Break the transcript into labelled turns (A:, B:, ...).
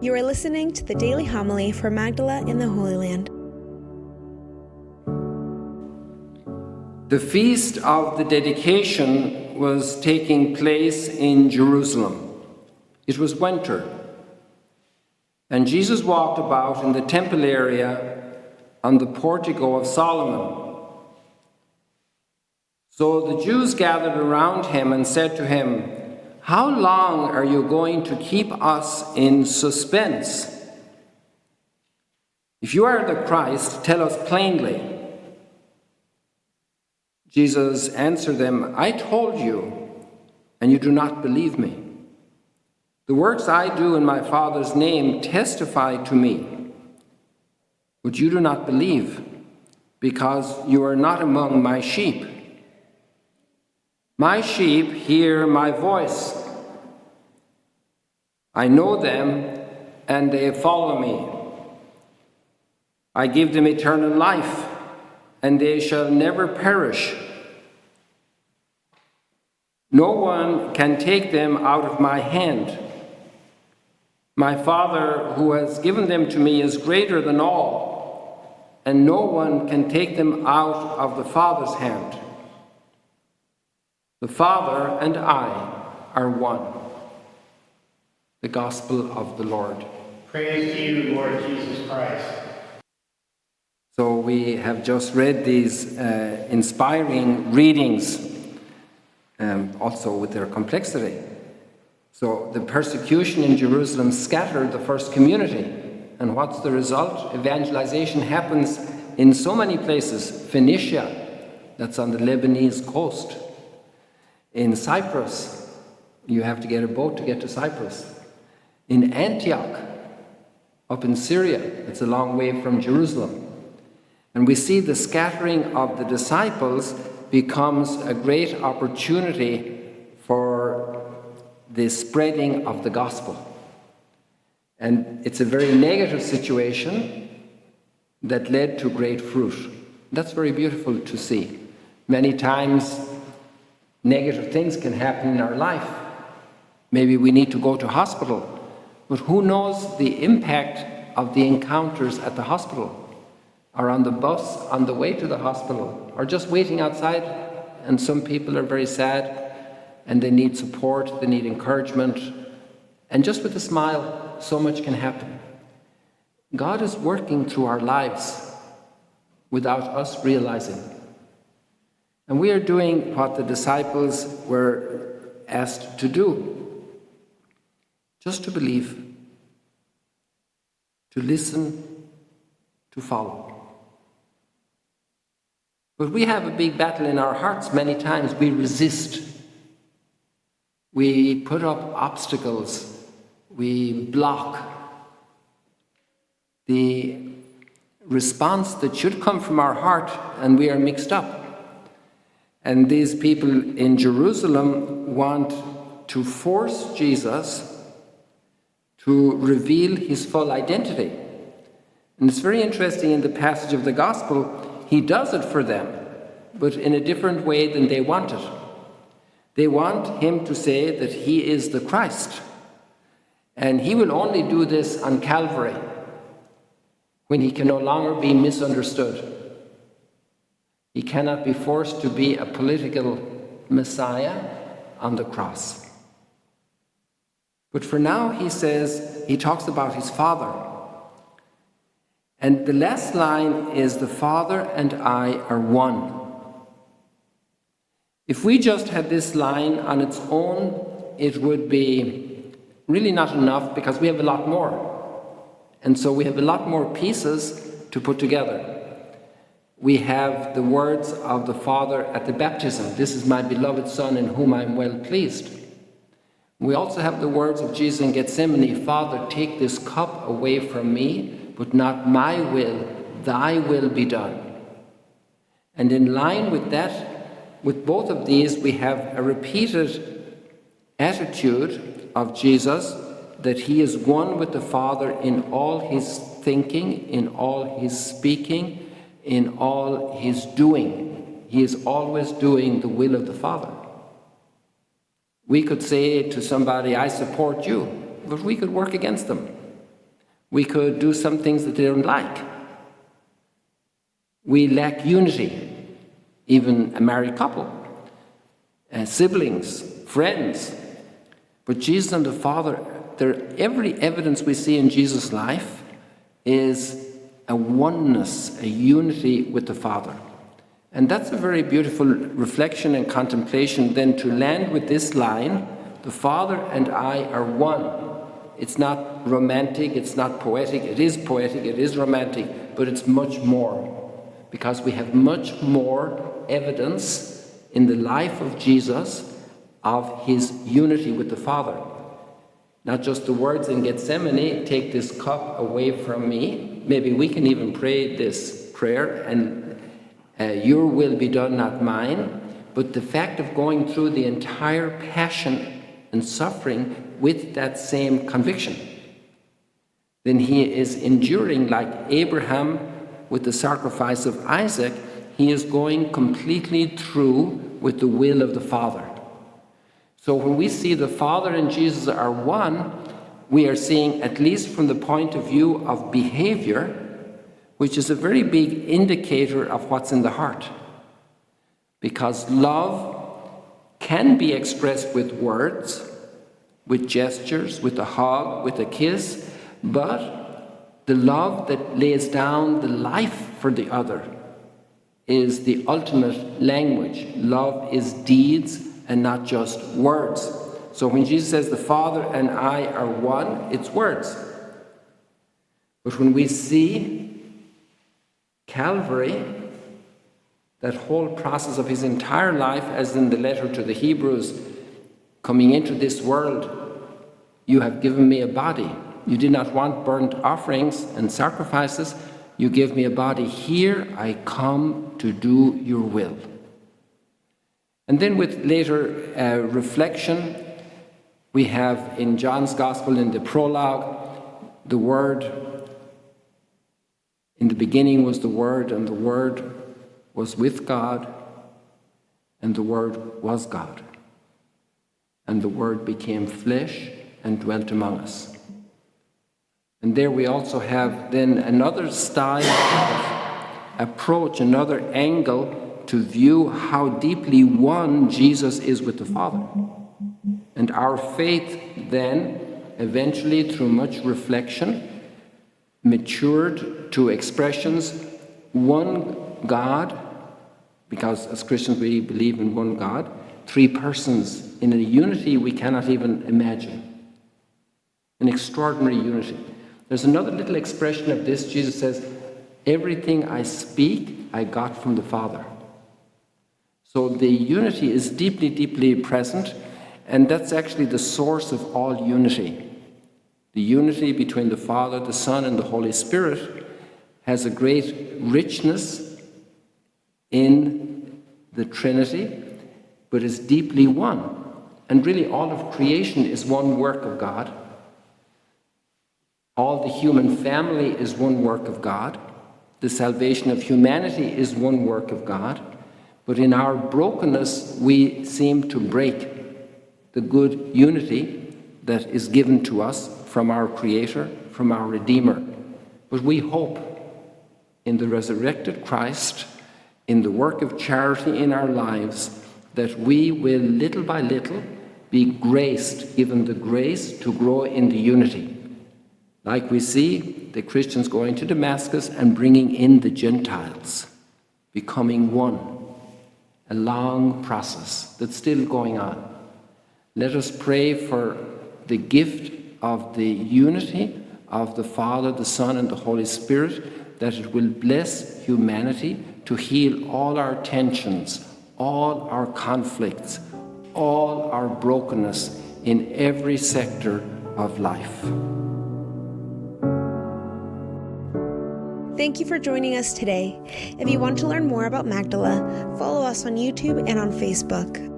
A: You are listening to the Daily Homily for Magdala in the Holy Land.
B: The feast of the dedication was taking place in Jerusalem. It was winter, and Jesus walked about in the temple area on the Portico of Solomon. So the Jews gathered around him and said to him, "How long are you going to keep us in suspense? If you are the Christ, tell us plainly." Jesus answered them, "I told you, and you do not believe me. The works I do in my Father's name testify to me, but you do not believe, because you are not among my sheep. My sheep hear my voice. I know them, and they follow me. I give them eternal life, and they shall never perish. No one can take them out of my hand. My Father, who has given them to me, is greater than all, and no one can take them out of the Father's hand. The Father and I are one." The Gospel of the Lord.
C: Praise to you, Lord Jesus Christ.
B: So we have just read these inspiring readings, also with their complexity. So the persecution in Jerusalem scattered the first community. And what's the result? Evangelization happens in so many places. Phoenicia, that's on the Lebanese coast. In Cyprus, you have to get a boat to get to Cyprus. In Antioch, up in Syria, it's a long way from Jerusalem. And we see the scattering of the disciples becomes a great opportunity for the spreading of the gospel. And it's a very negative situation that led to great fruit. That's very beautiful to see. Many times, negative things can happen in our life. Maybe we need to go to hospital, but who knows the impact of the encounters at the hospital, or on the bus on the way to the hospital, or just waiting outside. And some people are very sad, and they need support, they need encouragement. And just with a smile, so much can happen. God is working through our lives without us realizing. And we are doing what the disciples were asked to do. Just to believe, to listen, to follow. But we have a big battle in our hearts many times. We resist. We put up obstacles. We block the response that should come from our heart, and we are mixed up. And these people in Jerusalem want to force Jesus to reveal his full identity. And it's very interesting in the passage of the Gospel, he does it for them, but in a different way than they want it. They want him to say that he is the Christ. And he will only do this on Calvary, when he can no longer be misunderstood. He cannot be forced to be a political Messiah on the cross. But for now, he talks about his Father. And the last line is, "The Father and I are one." If we just had this line on its own, it would be really not enough, because we have a lot more. And so we have a lot more pieces to put together. We have the words of the Father at the baptism, "This is my beloved Son in whom I am well pleased." We also have the words of Jesus in Gethsemane, "Father, take this cup away from me, but not my will, thy will be done." And in line with that, with both of these, we have a repeated attitude of Jesus that he is one with the Father in all his thinking, in all his speaking, in all his doing. He is always doing the will of the Father. We could say to somebody, "I support you," but we could work against them. We could do some things that they don't like. We lack unity, even a married couple, siblings, friends. But Jesus and the Father, every evidence we see in Jesus' life is a oneness, a unity with the Father. And that's a very beautiful reflection and contemplation then to land with this line, the Father and I are one. It's not romantic, it's not poetic, it is poetic, it is romantic, but it's much more. Because we have much more evidence in the life of Jesus of his unity with the Father. Not just the words in Gethsemane, take this cup away from me. Maybe we can even pray this prayer, and your will be done, not mine. But the fact of going through the entire passion and suffering with that same conviction. Then he is enduring like Abraham with the sacrifice of Isaac. He is going completely through with the will of the Father. So when we see the Father and Jesus are one, we are seeing, at least from the point of view of behavior, which is a very big indicator of what's in the heart. Because love can be expressed with words, with gestures, with a hug, with a kiss, but the love that lays down the life for the other is the ultimate language. Love is deeds and not just words. So when Jesus says the Father and I are one, it's words. But when we see Calvary, that whole process of his entire life, as in the letter to the Hebrews, coming into this world, you have given me a body. You did not want burnt offerings and sacrifices. You give me a body. Here I come to do your will. And then with later reflection, we have in John's Gospel, in the prologue, the Word. In the beginning was the Word, and the Word was with God, and the Word was God. And the Word became flesh and dwelt among us. And there we also have then another style of approach, another angle to view how deeply one Jesus is with the Father. And our faith then, eventually through much reflection, matured to expressions, one God, because as Christians we believe in one God, three persons in a unity we cannot even imagine. An extraordinary unity. There's another little expression of this. Jesus says, everything I speak, I got from the Father. So the unity is deeply, deeply present, and that's actually the source of all unity. The unity between the Father, the Son, and the Holy Spirit has a great richness in the Trinity, but is deeply one. And really all of creation is one work of God. All the human family is one work of God. The salvation of humanity is one work of God. But in our brokenness, we seem to break the good unity that is given to us from our Creator, from our Redeemer. But we hope in the resurrected Christ, in the work of charity in our lives, that we will little by little be graced, given the grace to grow in the unity. Like we see the Christians going to Damascus and bringing in the Gentiles, becoming one. A long process that's still going on. Let us pray for the gift of the unity of the Father, the Son, and the Holy Spirit, that it will bless humanity to heal all our tensions, all our conflicts, all our brokenness in every sector of life.
A: Thank you for joining us today. If you want to learn more about Magdala, follow us on YouTube and on Facebook.